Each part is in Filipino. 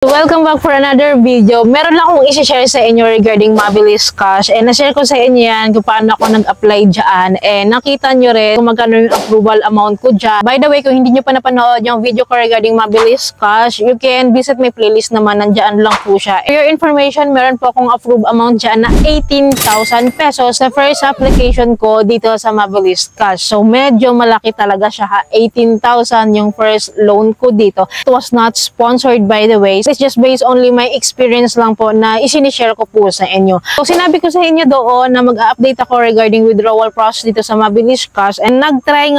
Welcome back for another video. Meron lang akong isi-share sa inyo regarding Mabilis Cash. And na-share ko sa inyo yan kung paano ako nag-apply dyan. And nakita nyo rin kung magkano yung approval amount ko dyan. By the way, kung hindi nyo pa napanood yung video ko regarding Mabilis Cash, you can visit my playlist naman. Nandyan lang po siya. For your information, meron po akong approved amount dyan na 18,000 pesos sa first application ko dito sa Mabilis Cash. So medyo malaki talaga siya ha. 18,000 yung first loan ko dito. It was not sponsored by the way. It's just based only my experience lang po na isinishare ko po sa inyo. So sinabi ko sa inyo doon na mag-update ako regarding withdrawal process dito sa Mabilis Cash and nagtry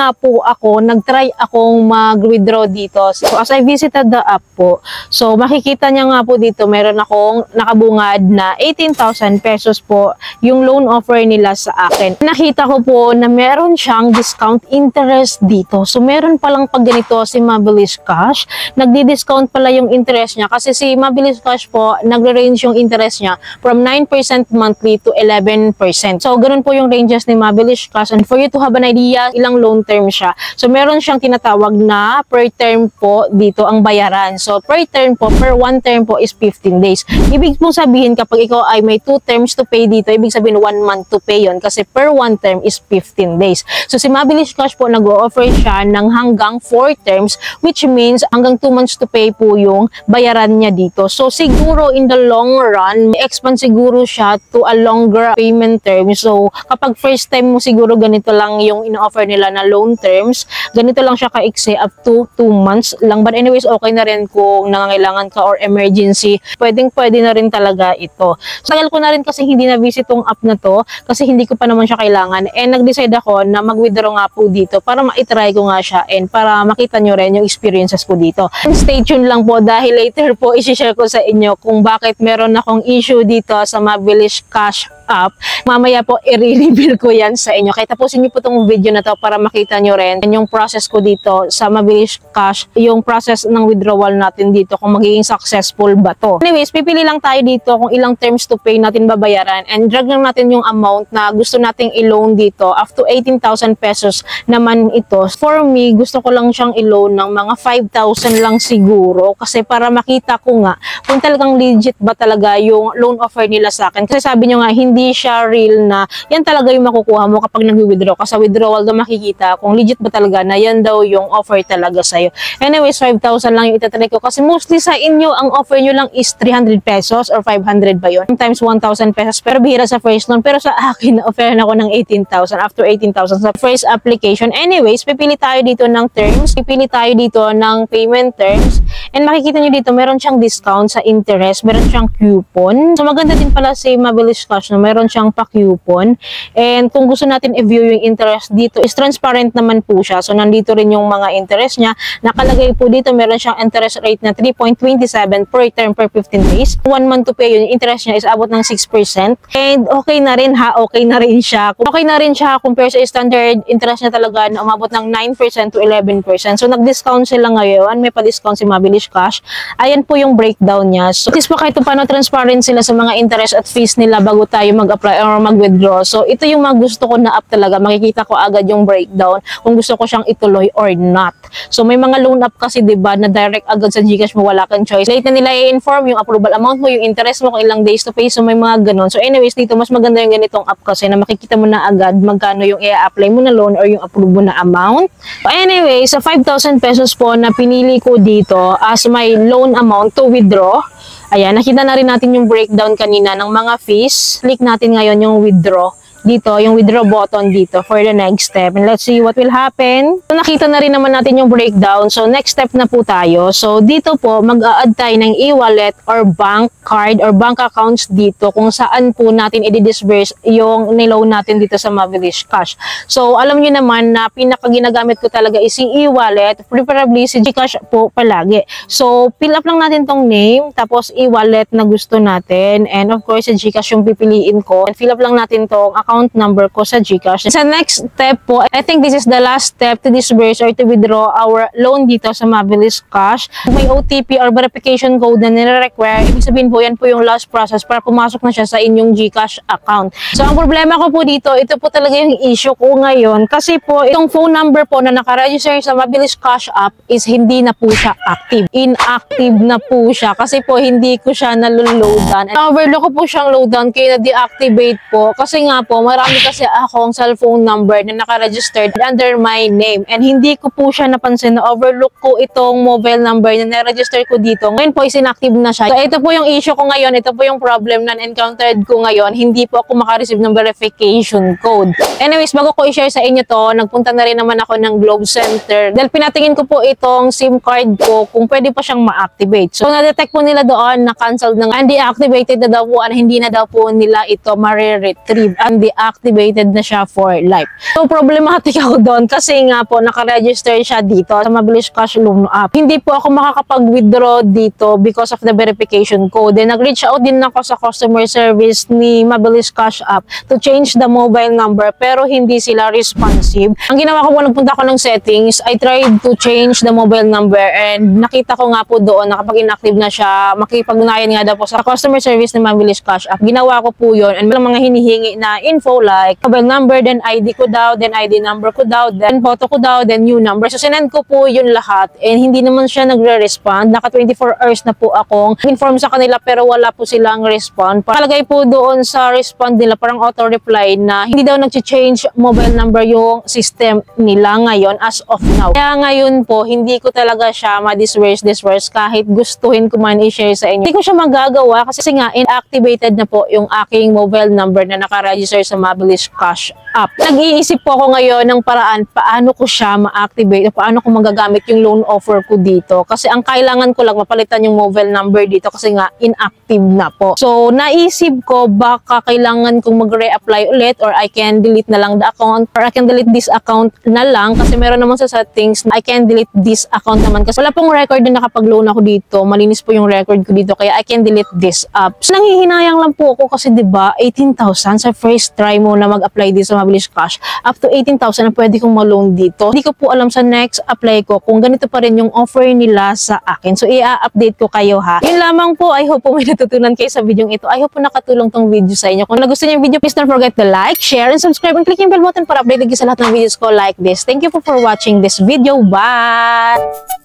akong mag-withdraw dito. So as I visited the app po, so makikita niya nga po dito meron akong nakabungad na 18,000 pesos po yung loan offer nila sa akin. Nakita ko po na meron siyang discount interest dito. So meron palang pag ganito si Mabilis Cash, nagdi-discount pala yung interest niya kasi si Mabilis Cash po, nagre-range yung interest niya from 9% monthly to 11%. So, ganun po yung ranges ni Mabilis Cash. And for you to have an idea, ilang loan term siya. So, meron siyang tinatawag na per term po dito ang bayaran. So, per term po, per one term po is 15 days. Ibig pong sabihin, kapag ikaw ay may 2 terms to pay dito, ibig sabihin 1 month to pay yon kasi per one term is 15 days. So, si Mabilis Cash po, nag-o-offer siya ng hanggang 4 terms, which means hanggang 2 months to pay po yung bayaran niya dito. So, siguro in the long run, expand siguro siya to a longer payment term. So, kapag first time mo siguro ganito lang yung ino-offer nila na loan terms, ganito lang siya ka-exe up to 2 months lang. But anyways, okay na rin kung nangangailangan ka or emergency. Pwedeng-pwede na rin talaga ito. Tagal ko na rin kasi hindi na-visit tong app na to kasi hindi ko pa naman siya kailangan. And nag-decide ako na mag-withdraw nga po dito para ma-try ko nga siya and para makita nyo rin yung experiences ko dito. And stay tuned lang po dahil later po isi-share ko sa inyo kung bakit meron akong issue dito sa Mabilis Cash app. Mamaya po i-reveal ko yan sa inyo. Kaya tapusin niyo po itong video na to para makita nyo rin yung process ko dito sa Mabilis Cash, yung process ng withdrawal natin dito kung magiging successful ba to. Anyways, pipili lang tayo dito kung ilang terms to pay natin babayaran and drag lang natin yung amount na gusto nating i-loan dito up to 18,000 pesos naman ito. For me, gusto ko lang siyang i-loan ng mga 5,000 lang siguro kasi para makita ko nga kung talagang legit ba talaga yung loan offer nila sa akin. Kasi sabi nyo nga, hindi siya real na yan talaga yung makukuha mo kapag nag-withdraw. Kasi withdrawal daw makikita kung legit ba talaga na yan daw yung offer talaga sa'yo. Anyways, 5,000 lang yung itatry ko. Kasi mostly sa inyo, ang offer nyo lang is 300 pesos or 500 ba yun? Sometimes 1,000 pesos. Pero bihira sa first loan. Pero sa akin, na-offeran ako ng 18,000 after 18,000 sa first application. Anyways, pipili tayo dito ng terms. Pipili tayo dito ng payment terms. And makikita nyo dito, meron siyang discount sa interest. Meron siyang coupon. So maganda din pala si Mabilis Cash na meron siyang pa-coupon. And kung gusto natin i-view yung interest dito, is transparent naman po siya. So nandito rin yung mga interest niya. Nakalagay po dito, meron siyang interest rate na 3.27 per term per 15 days. 1 month to pay yun, yung interest niya is abot ng 6%. And okay na rin ha, okay na rin siya. Okay na rin siya compare sa standard interest niya talaga na umabot ng 9% to 11%. So nag-discount sila ngayon. May pa-discount si Mabilis Cash. Ayan po yung breakdown niya. So, at least pa kahit paano transparent sila sa mga interest at fees nila bago tayo mag-apply or mag-withdraw. So, ito yung mga gusto ko na app talaga. Makikita ko agad yung breakdown kung gusto ko siyang ituloy or not. So, may mga loan app kasi, diba, na direct agad sa GCash mo, wala kang choice. Late na nila i-inform yung approval amount mo, yung interest mo, kung ilang days to pay. So, may mga ganun. So, anyways, dito, mas maganda yung ganitong app kasi na makikita mo na agad magkano yung i-apply mo na loan or yung approve mo na amount. So, anyways, sa 5,000 pesos po na pinili ko dito as my loan amount to withdraw. Ayan, nakita na rin natin yung breakdown kanina ng mga fees. Click natin ngayon yung withdraw. Dito, yung withdraw button dito for the next step. And let's see what will happen. So, nakita na rin naman natin yung breakdown. So, next step na po tayo. So, dito po, mag-a-add tayo ng e-wallet or bank card or bank accounts dito kung saan po natin i-disburse yung niloan natin dito sa Mabilis Cash. So, alam nyo naman na pinaka-ginagamit ko talaga is yung e-wallet, preferably si GCash po palagi. So, fill up lang natin tong name, tapos e-wallet na gusto natin. And of course, si GCash yung pipiliin ko. And fill up lang natin tong account account number ko sa GCash. Sa next step po, I think this is the last step to disburse or to withdraw our loan dito sa Mabilis Cash. May OTP or verification code na nire-require, ibig sabihin po yan po yung last process para pumasok na siya sa inyong GCash account. So ang problema ko po dito, ito po talaga yung issue ko ngayon kasi po itong phone number po na nakaregister sa Mabilis Cash app is hindi na po siya active. Inactive na po siya kasi po hindi ko siya naloloadan. Overload ko po siyang loadan kaya na-deactivate po kasi nga po marami kasi akong cellphone number na nakaregistered under my name and hindi ko po siya napansin na overlook ko itong mobile number na na-register ko dito. Ngayon po is inactive na siya. So ito po yung issue ko ngayon, ito po yung problem na encountered ko ngayon. Hindi po ako makareceive ng verification code. Anyways, bago ko i-share sa inyo to, nagpunta na rin naman ako ng Globe Center dahil pinatingin ko po itong SIM card ko kung pwede pa siyang ma-activate. So na-detect po nila doon na cancelled na nga, deactivated na daw po, hindi na daw po nila ito ma-retrieve and deactivated na siya for life. So problematic ako doon kasi nga po naka-register siya dito sa Mabilis Cash Loan app. Hindi po ako makakapag-withdraw dito because of the verification code. Then nag-reach out din ako sa customer service ni Mabilis Cash app to change the mobile number pero hindi sila responsive. Ang ginawa ko po, nagpunta ko ng settings, I tried to change the mobile number and nakita ko nga po doon na kapag inactive na siya, makipag-unayan nga daw po sa customer service ni Mabilis Cash app. Ginawa ko po yun and mga hinihingi na info like mobile number, then ID ko daw, then ID number ko daw, then photo ko daw, then new number. So sinend ko po yun lahat and hindi naman siya nagre-respond. Naka 24 hours na po akong inform sa kanila pero wala po silang respond. Palagay po doon sa respond nila parang auto-reply na hindi daw nag-change mobile number yung system nila ngayon as of now. Kaya ngayon po, hindi ko talaga siya ma-disperse kahit gustuhin ko man i-share sa inyo. Hindi ko siya magagawa kasi nga inactivated na po yung aking mobile number na naka-register sa Mabilis Cash app. Nag-iisip po ako ngayon ng paraan paano ko siya ma-activate, paano ko magagamit yung loan offer ko dito. Kasi ang kailangan ko lang mapalitan yung mobile number dito kasi nga inactive na po. So, naisip ko baka kailangan kong mag-reapply ulit or I can delete na lang the account or I can delete this account na lang kasi meron naman sa settings na I can delete this account naman kasi wala pong record na nakapag-loan ako dito. Malinis po yung record ko dito kaya I can delete this app. So, nanghihinayang lang po ako kasi diba 18,000 sa first try mo na mag-apply dito sa Mabilis Cash. Up to 18,000 na pwede kong ma-loan dito. Hindi ko po alam sa next apply ko kung ganito pa rin yung offer nila sa akin. So, i-update ko kayo ha. Yun lamang po. I hope po may natutunan kayo sa video ito. I hope po nakatulong tong video sa inyo. Kung nagustuhan niyo yung video, please don't forget to like, share, and subscribe and click yung bell button para update lagi sa lahat ng videos ko like this. Thank you po for watching this video. Bye!